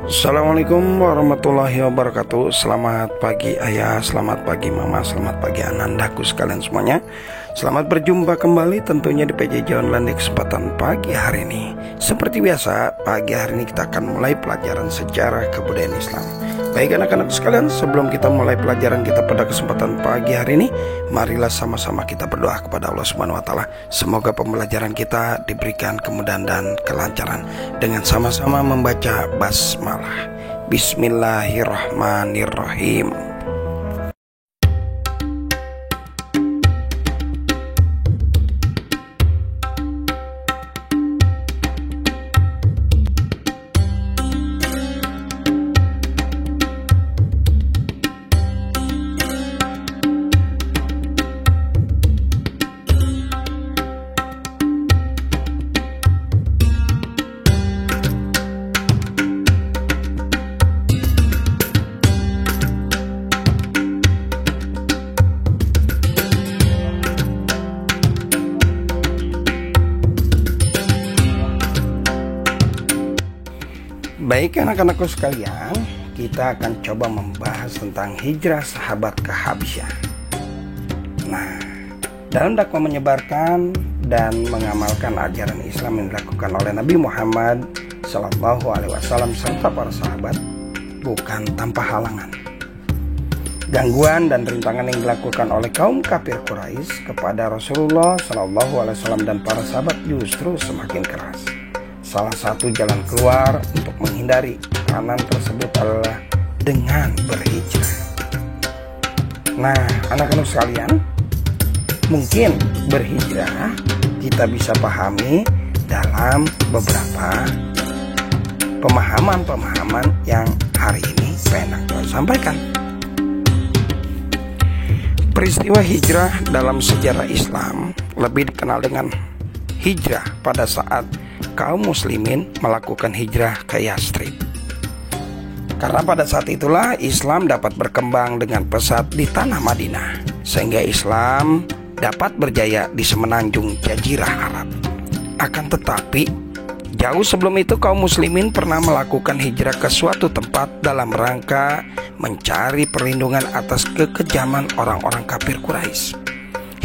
Assalamualaikum warahmatullahi wabarakatuh. Selamat pagi ayah, selamat pagi mama, selamat pagi anandaku sekalian semuanya. Selamat berjumpa kembali tentunya di PJJ Online di kesempatan pagi hari ini. Seperti biasa, pagi hari ini kita akan mulai pelajaran sejarah kebudayaan Islam. Baik anak-anak sekalian, sebelum kita mulai pelajaran kita pada kesempatan pagi hari ini, marilah sama-sama kita berdoa kepada Allah Subhanahu wa taala. Semoga pembelajaran kita diberikan kemudahan dan kelancaran dengan sama-sama membaca basmalah. Bismillahirrahmanirrahim. Baik anak-anakku sekalian, kita akan coba membahas tentang hijrah sahabat ke Habasyah. Nah, dalam dakwah menyebarkan dan mengamalkan ajaran Islam yang dilakukan oleh Nabi Muhammad SAW serta para sahabat bukan tanpa halangan. Gangguan dan rintangan yang dilakukan oleh kaum kafir Quraisy kepada Rasulullah SAW dan para sahabat justru semakin keras. Salah satu jalan keluar untuk menghindari tekanan tersebut adalah dengan berhijrah. Nah, anak-anak sekalian, mungkin berhijrah kita bisa pahami dalam beberapa pemahaman-pemahaman yang hari ini pengen saya sampaikan. Peristiwa hijrah dalam sejarah Islam lebih dikenal dengan hijrah pada saat kaum muslimin melakukan hijrah ke Yathrib. Karena pada saat itulah Islam dapat berkembang dengan pesat di tanah Madinah, sehingga Islam dapat berjaya di semenanjung Jazirah Arab. Akan tetapi, jauh sebelum itu kaum muslimin pernah melakukan hijrah ke suatu tempat dalam rangka mencari perlindungan atas kekejaman orang-orang kafir Quraisy.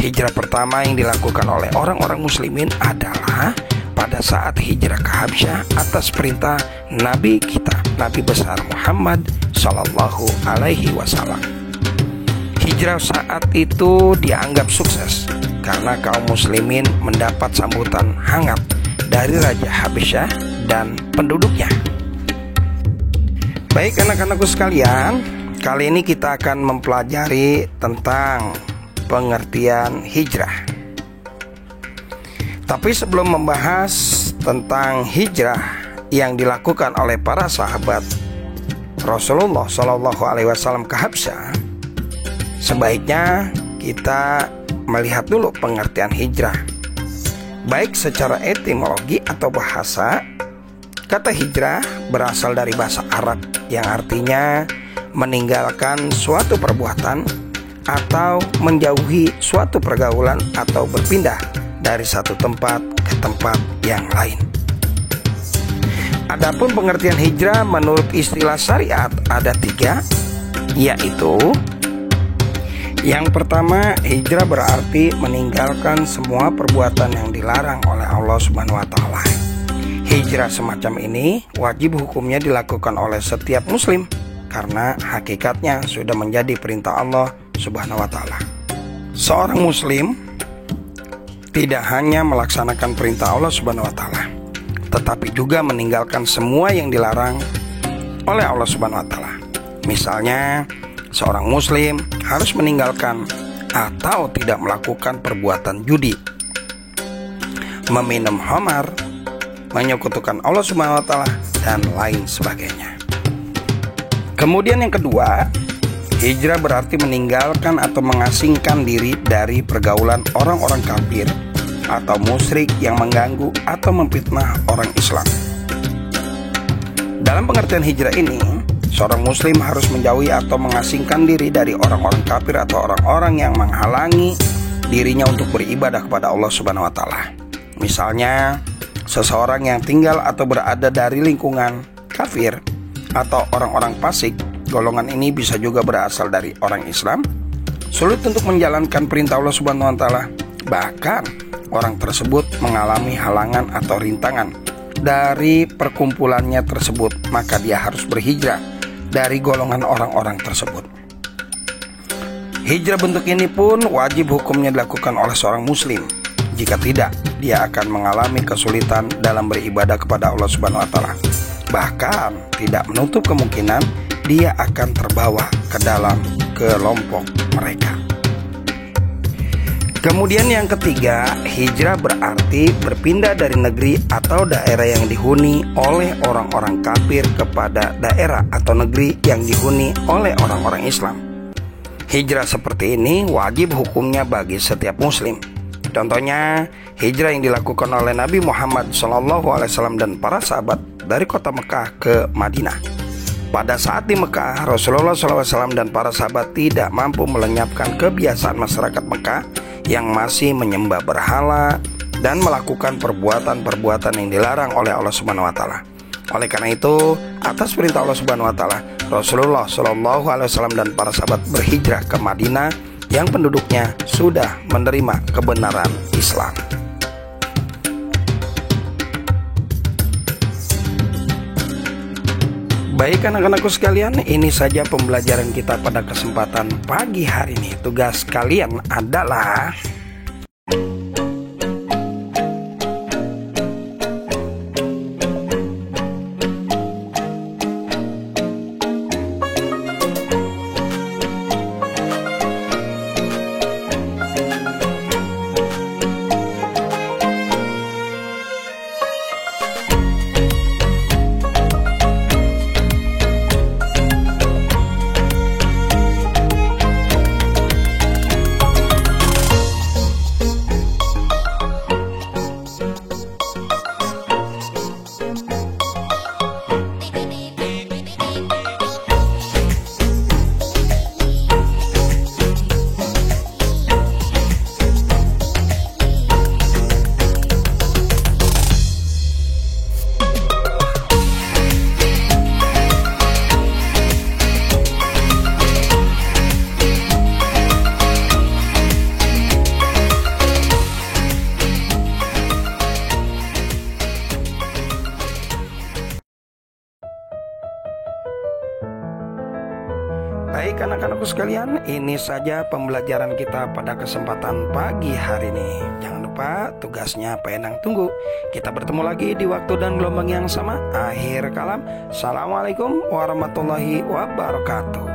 Hijrah pertama yang dilakukan oleh orang-orang muslimin adalah pada saat hijrah ke Habasyah atas perintah Nabi kita, Nabi besar Muhammad Sallallahu Alaihi Wasallam. Hijrah saat itu dianggap sukses karena kaum muslimin mendapat sambutan hangat dari Raja Habasyah dan penduduknya. Baik anak-anakku sekalian, kali ini kita akan mempelajari tentang pengertian hijrah. Tapi sebelum membahas tentang hijrah yang dilakukan oleh para sahabat Rasulullah SAW ke Habasyah, sebaiknya kita melihat dulu pengertian hijrah. Baik secara etimologi atau bahasa, kata hijrah berasal dari bahasa Arab yang artinya meninggalkan suatu perbuatan atau menjauhi suatu pergaulan atau berpindah dari satu tempat ke tempat yang lain. Adapun pengertian hijrah menurut istilah syariat ada 3, yaitu yang pertama, hijrah berarti meninggalkan semua perbuatan yang dilarang oleh Allah Subhanahu wa taala. Hijrah semacam ini wajib hukumnya dilakukan oleh setiap muslim karena hakikatnya sudah menjadi perintah Allah Subhanahu wa taala. Seorang muslim tidak hanya melaksanakan perintah Allah Subhanahu wa taala, tetapi juga meninggalkan semua yang dilarang oleh Allah Subhanahu wa taala. Misalnya, seorang muslim harus meninggalkan atau tidak melakukan perbuatan judi, meminum khamar, menyekutukan Allah Subhanahu wa taala, dan lain sebagainya. Kemudian yang kedua, hijrah berarti meninggalkan atau mengasingkan diri dari pergaulan orang-orang kafir atau musyrik yang mengganggu atau memfitnah orang Islam. Dalam pengertian hijrah ini, seorang muslim harus menjauhi atau mengasingkan diri dari orang-orang kafir atau orang-orang yang menghalangi dirinya untuk beribadah kepada Allah Subhanahu wa taala. Misalnya, seseorang yang tinggal atau berada dari lingkungan kafir atau orang-orang fasik. Golongan ini bisa juga berasal dari orang Islam, sulit untuk menjalankan perintah Allah Subhanahu wa taala. Bahkan orang tersebut mengalami halangan atau rintangan dari perkumpulannya tersebut, maka dia harus berhijrah dari golongan orang-orang tersebut. Hijrah bentuk ini pun wajib hukumnya dilakukan oleh seorang muslim. Jika tidak, dia akan mengalami kesulitan dalam beribadah kepada Allah Subhanahu wa taala. Bahkan tidak menutup kemungkinan dia akan terbawa ke dalam kelompok mereka. Kemudian yang ketiga, hijrah berarti berpindah dari negeri atau daerah yang dihuni oleh orang-orang kafir kepada daerah atau negeri yang dihuni oleh orang-orang Islam. Hijrah seperti ini wajib hukumnya bagi setiap muslim. Contohnya, hijrah yang dilakukan oleh Nabi Muhammad SAW dan para sahabat dari kota Mekah ke Madinah. Pada saat di Mekah, Rasulullah SAW dan para sahabat tidak mampu melenyapkan kebiasaan masyarakat Mekah yang masih menyembah berhala dan melakukan perbuatan-perbuatan yang dilarang oleh Allah Subhanahu wa taala. Oleh karena itu, atas perintah Allah Subhanahu wa taala, Rasulullah SAW dan para sahabat berhijrah ke Madinah yang penduduknya sudah menerima kebenaran Islam. Baik anak-anakku sekalian, ini saja pembelajaran kita pada kesempatan pagi hari ini. Tugas kalian adalah Baik anak-anakku sekalian, ini saja pembelajaran kita pada kesempatan pagi hari ini. Jangan lupa tugasnya Penang tunggu. Kita bertemu lagi di waktu dan gelombang yang sama. Akhir kalam, assalamualaikum warahmatullahi wabarakatuh.